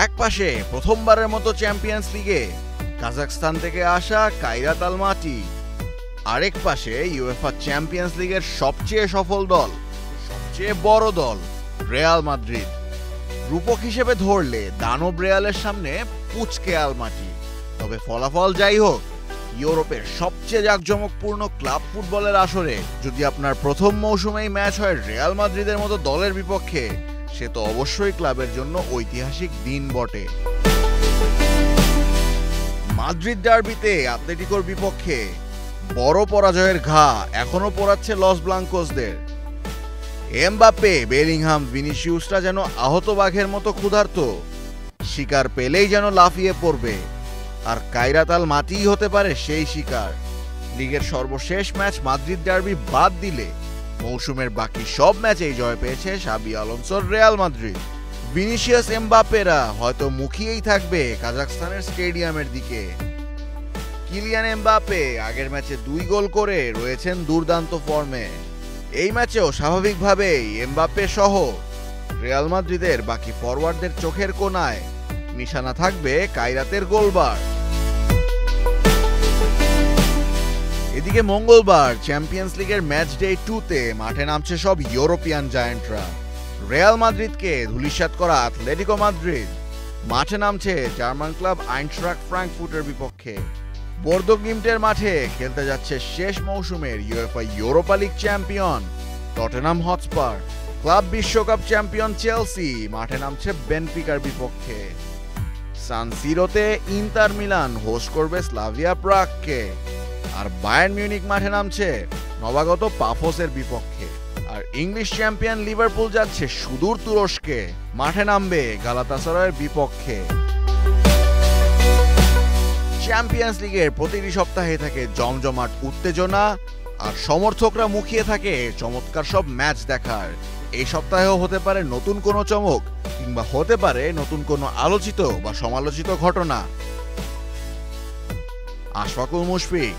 একপাশে প্রথমবারের মতো চ্যাম্পিয়ন্স লিগে কাজাখস্তান থেকে আসা কাইরাত আলমাটি, আরেক পাশে ইউএফা চ্যাম্পিয়ন্স লিগের সবচেয়ে সফল দল, সবচেয়ে বড় দল রিয়াল মাদ্রিদ। রূপক হিসেবে ধরলে দানব রিয়ালের সামনে পুচকে আলমাটি। তবে ফলাফল যাই হোক, ইউরোপের সবচেয়ে জাঁকজমকপূর্ণ ক্লাব ফুটবলের আসরে যদি আপনার প্রথম মৌসুমেই ম্যাচ হয় রিয়াল মাদ্রিদের মতো দলের বিপক্ষে, সে তো অবশ্যই ক্লাবের জন্য ঐতিহাসিক দিন বটে। মাদ্রিদ ডার্বিতে আতলেটিকোর বিপক্ষে বড় পরাজয়ের ঘা এখনো পোড়াচ্ছে লস ব্লাঙ্কোসদের। এমবাপ্পে, বেলিংহাম, ভিনিসিয়াসরা যেন আহত বাঘের মতো ক্ষুধার্ত, শিকার পেলেই যেন লাফিয়ে পড়বে। আর কাইরাত আলমাটিই হতে পারে সেই শিকার। লিগের সর্বশেষ ম্যাচ মাদ্রিদ ডার্বি বাদ দিলে মৌসুমের বাকি সব ম্যাচেই জয় পেয়েছে শাবি আলোনসোর রিয়াল মাদ্রিদ। ভিনিসিয়াস, এমবাপ্পেরা হয়তো মুখিয়েই থাকবে কাজাখস্তানের স্টেডিয়ামের দিকে। কিলিয়ান এমবাপ্পে আগের ম্যাচে 2 গোল করে রয়েছেন দুর্দান্ত ফর্মে। এই ম্যাচেও স্বাভাবিকভাবেই এমবাপ্পে সহ রিয়াল মাদ্রিদের বাকি ফরওয়ার্ডদের চোখের কোণায় নিশানা থাকবে কাইরাতের গোলবার। এদিকে মঙ্গলবার চ্যাম্পিয়ন্স লিগের ম্যাচ ডে 2-তে মাঠে নামছে সব ইউরোপিয়ান জায়ান্টরা। রিয়াল মাদ্রিদকে ধূলিসাৎ করা আতলেটিকো মাদ্রিদ মাঠে নামছে জার্মান ক্লাব আইনট্রাক্ট ফ্রাঙ্কফুর্টের বিপক্ষে। বোর্দো গ্লিমটের মাঠে খেলতে যাচ্ছে শেষ মৌসুমের UEFA Europa league champion Tottenham Hotspur. Club বিশ্বকাপ চ্যাম্পিয়ন চেলসি মাঠে নামছে বেনফিকার বিপক্ষে। সান সিরোতে ইন্টার মিলান হোস্ট করবে স্লাভিয়া প্রাগকে। আর বায়ার্ন মিউনিক মাঠে নামছে নবাগত পাফোসের বিপক্ষে। আর ইংলিশ চ্যাম্পিয়ন লিভারপুল যাচ্ছে সুদূর তুরস্কে, মাঠে নামবে গালাতাসারায়ের বিপক্ষে। চ্যাম্পিয়ন্স লিগের প্রতিটি সপ্তাহে থাকে জমজমাট উত্তেজনা, আর সমর্থকরা মুখিয়ে থাকে চমৎকার সব ম্যাচ দেখার। এই সপ্তাহেও হতে পারে নতুন কোনো চমক, কিংবা হতে পারে নতুন কোনো আলোচিত বা সমালোচিত ঘটনা। আশফাকুল মুশফিক,